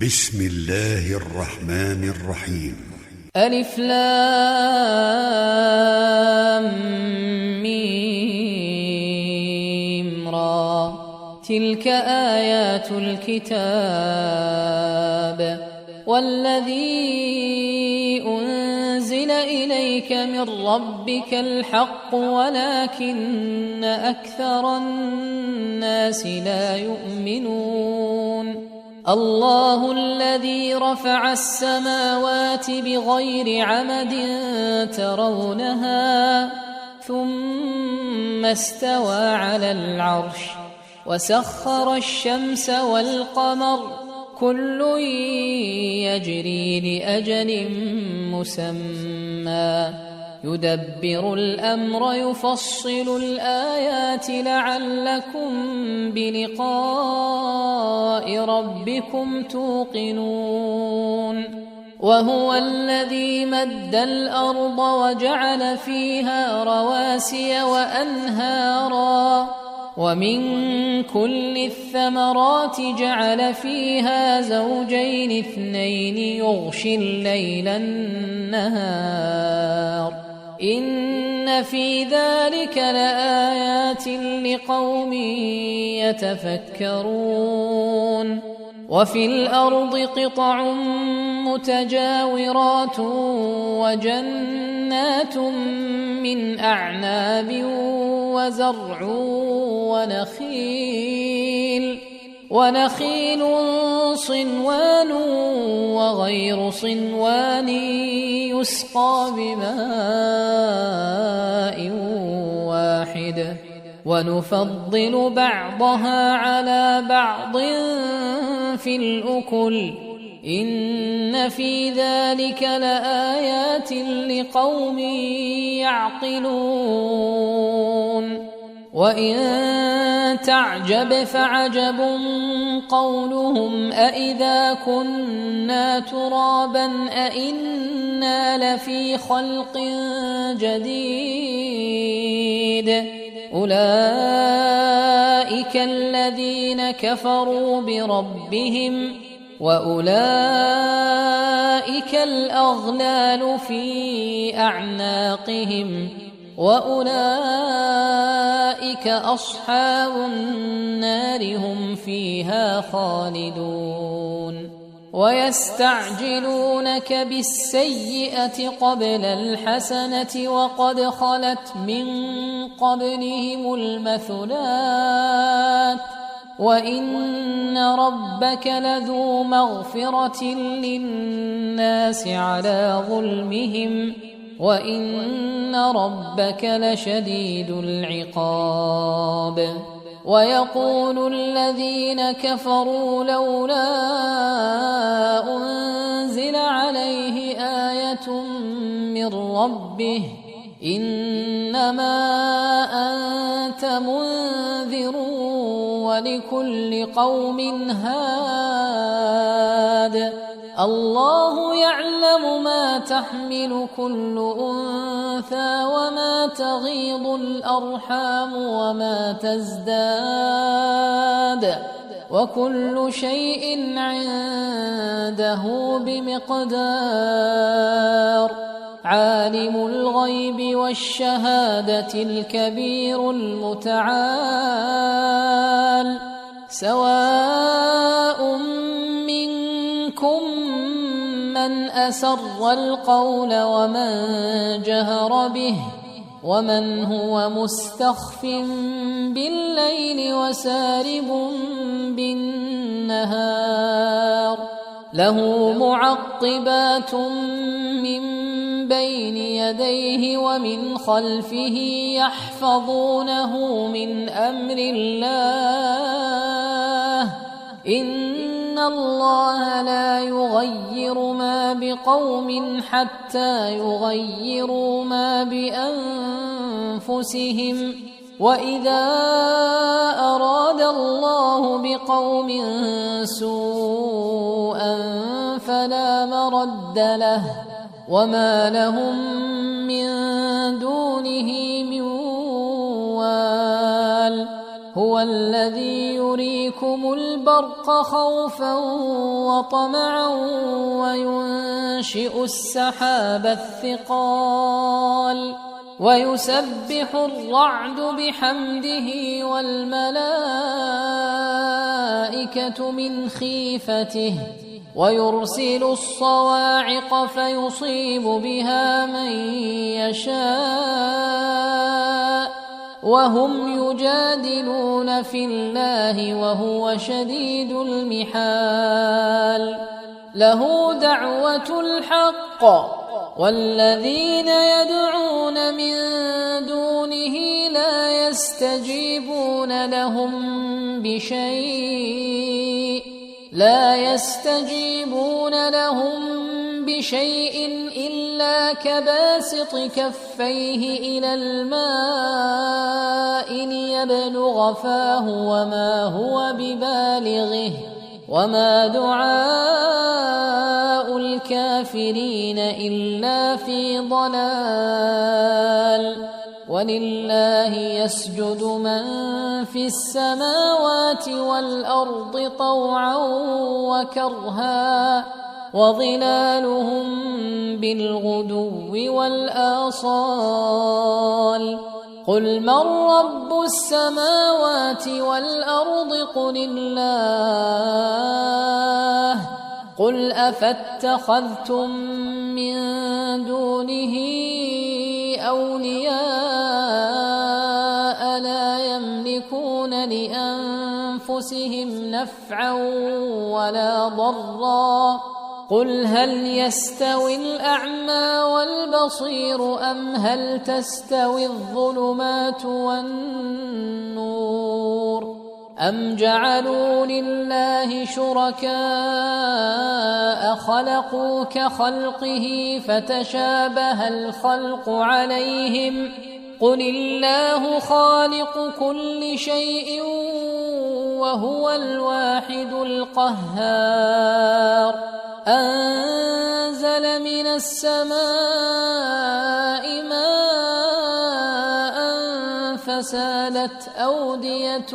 بسم الله الرحمن الرحيم. ألف لام ميم را. تلك آيات الكتاب والذي أنزل إليك من ربك الحق ولكن أكثر الناس لا يؤمنون. الله الذي رفع السماوات بغير عمد ترونها ثم استوى على العرش وسخر الشمس والقمر كل يجري لأجل مسمى يدبر الأمر يفصل الآيات لعلكم بلقاء ربكم توقنون. وهو الذي مد الأرض وجعل فيها رواسي وأنهارا ومن كل الثمرات جعل فيها زوجين اثنين يغشي الليل النهار إن في ذلك لآيات لقوم يتفكرون. وفي الأرض قطع متجاورات وجنات من أعناب وزرع ونخيل صنوان وغير صنوان يسقى بماء واحد ونفضل بعضها على بعض في الأكل إن في ذلك لآيات لقوم يعقلون. وإن تعجب فعجب قولهم أإذا كنا ترابا أإنا لفي خلق جديد أولئك الذين كفروا بربهم وأولئك الأغلال في أعناقهم وأولئك أصحاب النار هم فيها خالدون. ويستعجلونك بالسيئة قبل الحسنة وقد خلت من قبلهم المثلات وإن ربك لذو مغفرة للناس على ظلمهم وإن ربك لشديد العقاب. ويقول الذين كفروا لولا أنزل عليه آية من ربه إنما أنت منذر ولكل قوم هاد الله يعلم ما تحمل كل أنثى وما تغيض الأرحام وما تزداد وكل شيء عنده بمقدار. عالم الغيب والشهادة الكبير المتعال سواء منكم من أسر القول ومن جهر به ومن هو مستخف بالليل وسارب بالنهار له معقبات من بين يديه ومن خلفه يحفظونه من أمر الله إن الله لا يغير ما بقوم حتى يغيروا ما بأنفسهم وإذا أراد الله بقوم سوءا فلا مرد له وما لهم من دونه من وال هو الذي يريكم البرق خوفا وطمعا وينشئ السحاب الثقال ويسبح الرعد بحمده والملائكة من خيفته ويرسل الصواعق فيصيب بها من يشاء وهم يجادلون في الله وهو شديد المحال له دعوة الحق والذين يدعون من دونه لا يستجيبون لهم بشيء إلا كباسط كفيه إلى الماء ليبلغ فاه وما هو ببالغه وما دعاء الكافرين إلا في ضلال ولله يسجد من في السماوات والأرض طوعا وكرها وظلالهم بالغدو والآصال قل من رب السماوات والأرض قل الله قل أفاتخذتم من دونه أولياء لا يملكون لأنفسهم نفعا ولا ضرا قل هل يستوي الأعمى والبصير أم هل تستوي الظلمات والنور أم جعلوا لله شركاء خلقوا كخلقه فتشابه الخلق عليهم قل الله خالق كل شيء وهو الواحد القهار أنزل من السماء ماء فسالت أودية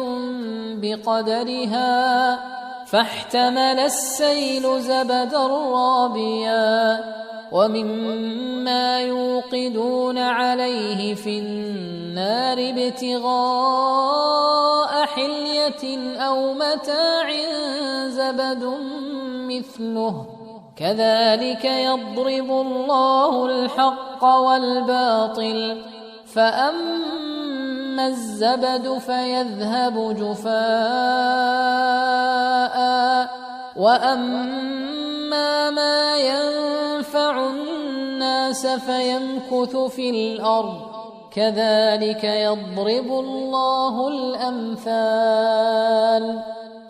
بقدرها فاحتمل السيل زبدا رابيا ومما يوقدون عليه في النار ابتغاء حلية أو متاع زبد مثله كذلك يضرب الله الحق والباطل فأما الزبد فيذهب جفاء وأما ما ينفع الناس فيمكث في الأرض كذلك يضرب الله الأمثال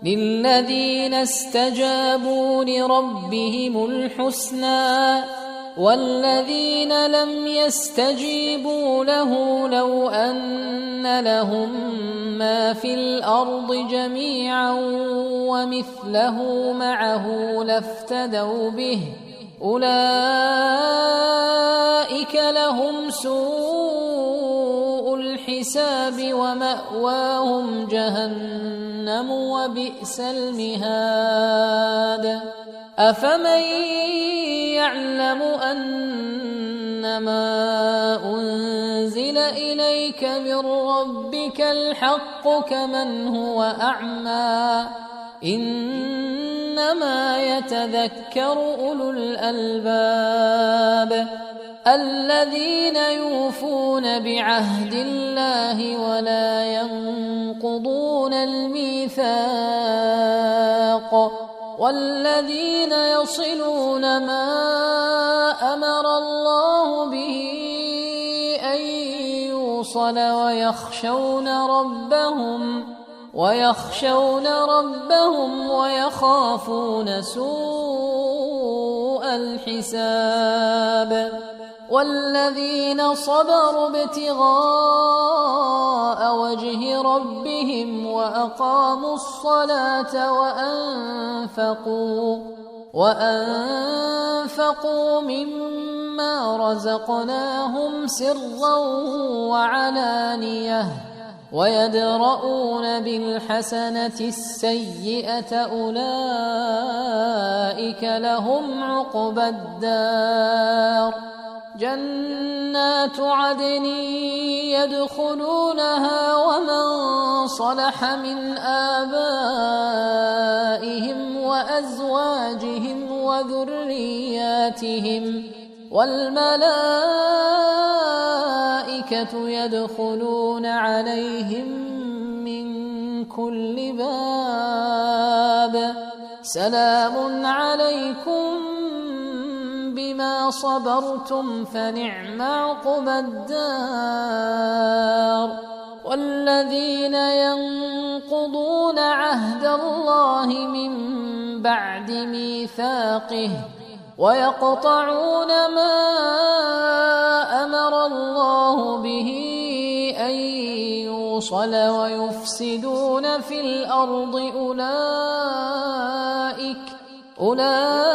للذين استجابوا لربهم الحسنى والذين لم يستجيبوا له لو أن لهم ما في الأرض جميعا ومثله معه لافتدوا به أولئك لهم سوء الحساب ومأواهم جهنم وبئس المهاد أفمن يعلم أنما أنزل إليك من ربك الحق كمن هو أعمى إنما يتذكر أولو الألباب الذين يوفون بعهد الله ولا ينقضون الميثاق والذين يصلون ما أمر الله به أن يوصل ويخشون ربهم ويخافون سوء الحساب والذين صبروا ابتغاء وجه ربهم وأقاموا الصلاة وأنفقوا مما رزقناهم سرا وعلانية ويدرؤون بالحسنة السيئة أولئك لهم عقبى الدار جنات عدن يدخلونها ومن صلح من آبائهم وأزواجهم وذرياتهم والملائكة يدخلون عليهم من كل باب سلام عليكم بما صبرتم فنعم عقبى الدار والذين ينقضون عهد الله من بعد ميثاقه ويقطعون ما أمر الله به أن يوصل ويفسدون في الأرض أولئك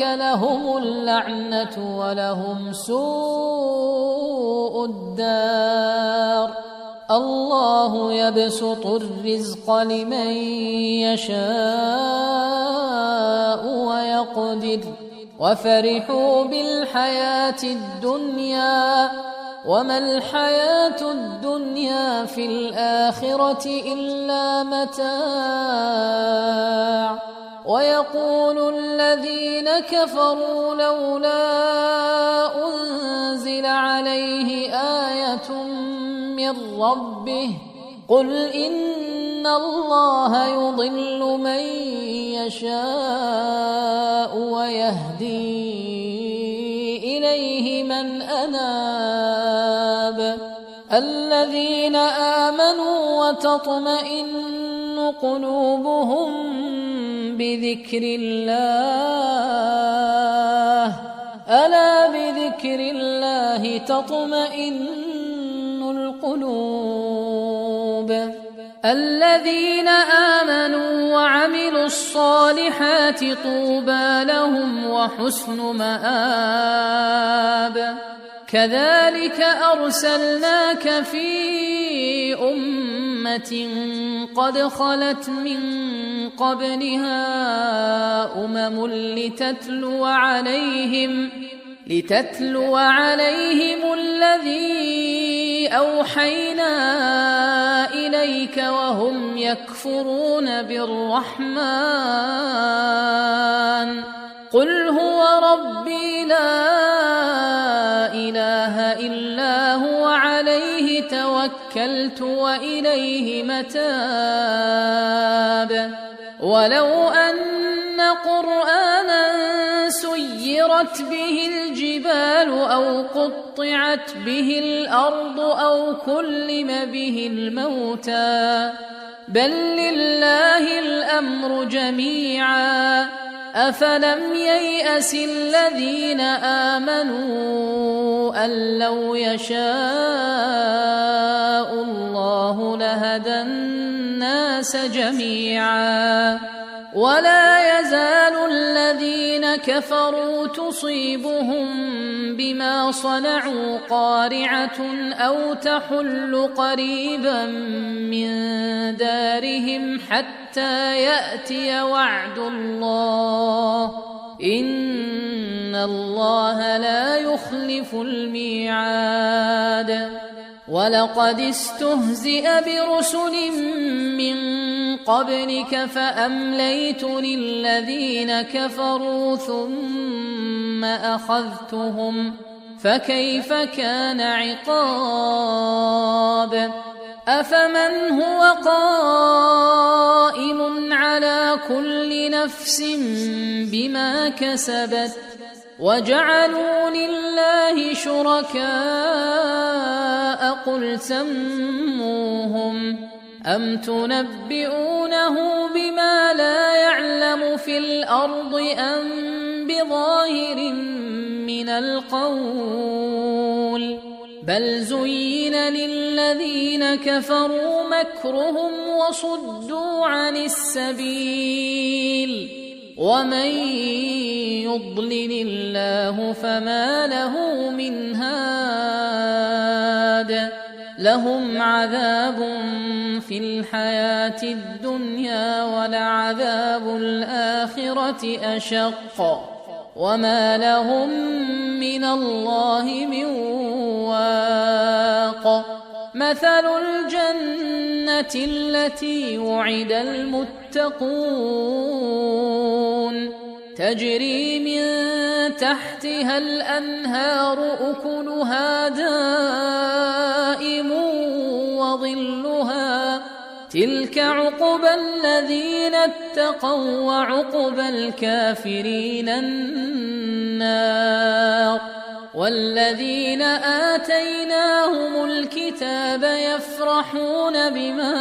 لهم اللعنة ولهم سوء الدار الله يبسط الرزق لمن يشاء ويقدر وفرحوا بالحياة الدنيا وما الحياة الدنيا في الآخرة إلا متاع ويقول الذين كفروا لولا أنزل عليه آية من ربه قل إن الله يضل من يشاء ويهدي إليه من أناب الذين آمنوا وتطمئن قلوبهم بذكر الله ألا بذكر الله تطمئن القلوب الذين آمنوا وعملوا الصالحات طوبى لهم وحسن مآب كذلك أرسلناك في أمة قد خلت من قبلها أمم لتتلو عليهم الذي أوحينا إليك وهم يكفرون بالرحمن قل هو ربي لا إله إلا هو عليه توكلت وإليه متاب ولو أن قرآنا سيرت به الجبال أو قطعت به الأرض أو كلم به الموتى بل لله الأمر جميعا أفلم ييأس الذين آمنوا أن لو يشاء الله لهدى الناس جميعا ولا يزال الذين كفروا تصيبهم بما صنعوا قارعة أو تحل قريبا من دارهم حتى يأتي وعد الله إن الله لا يخلف الميعاد ولقد استهزئ برسل من قبلك فأمليت للذين كفروا ثم أخذتهم فكيف كان عقاب أفمن هو قائم على كل نفس بما كسبت وجعلوا لله شركاء قل سموهم أم تنبئونه بما لا يعلم في الأرض أم بظاهر من القول بل زين للذين كفروا مكرهم وصدوا عن السبيل ومن يضلل الله فما له من هاد لهم عذاب في الحياة الدنيا ولعذاب الآخرة أشق وما لهم من الله من واق مثل الجنة التي وعد المتقون تجري من تحتها الأنهار أكلها دائم وظلها تلك عقبى الذين اتقوا وعقبى الكافرين النار والذين آتيناهم الكتاب يفرحون بما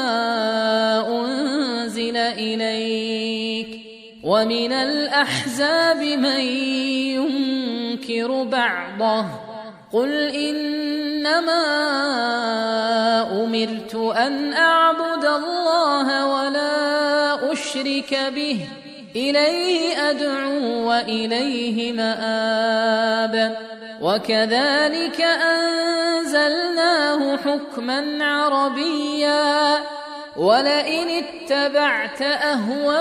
أنزل إليك ومن الأحزاب من ينكر بعضه قل إنما أمرت أن أعبد الله ولا أشرك به إليه أدعو وإليه مآب وكذلك أنزلناه حكما عربيا ولئن اتبعت أهواءهم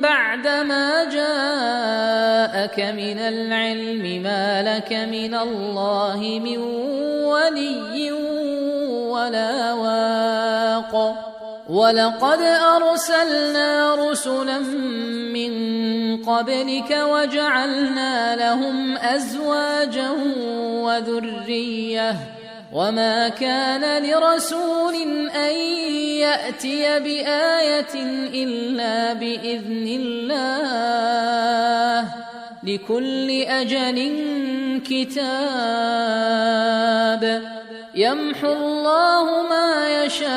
بعدما جاءك من العلم ما لك من الله من ولي ولا واق ولقد أرسلنا رسلا من قبلك وجعلنا لهم أزواجا وذرية وما كان لرسول أن يأتي بآية إلا بإذن الله لكل أجل كتاب يمحو الله ما يشاء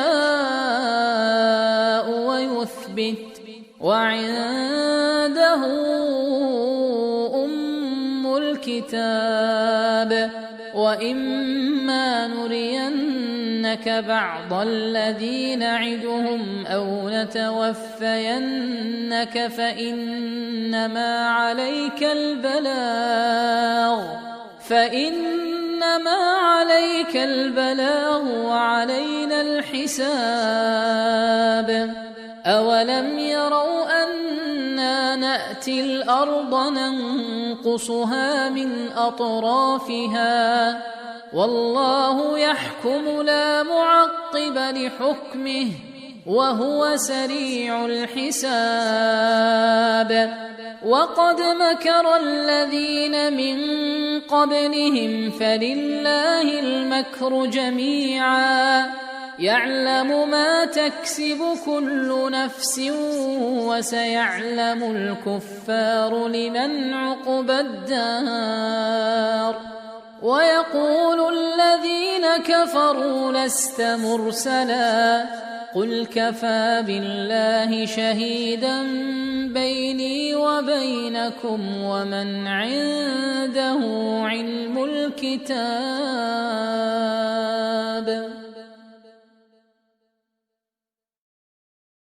ويثبت وعنده أم الكتاب وإما نرينك بعض الذي نعدهم أو نتوفينك فإنما عليك البلاغ وعلينا الحساب أولم يروا أنا نأتي الأرض ننقصها من أطرافها والله يحكم لا معقب لحكمه وهو سريع الحساب وقد مكر الذين من قبلهم فلله المكر جميعا يعلم ما تكسب كل نفس وسيعلم الكفار لمن عقبى الدار ويقول الذين كفروا لست مرسلا قل كفى بالله شهيدا بيني وبينكم ومن عنده علم الكتاب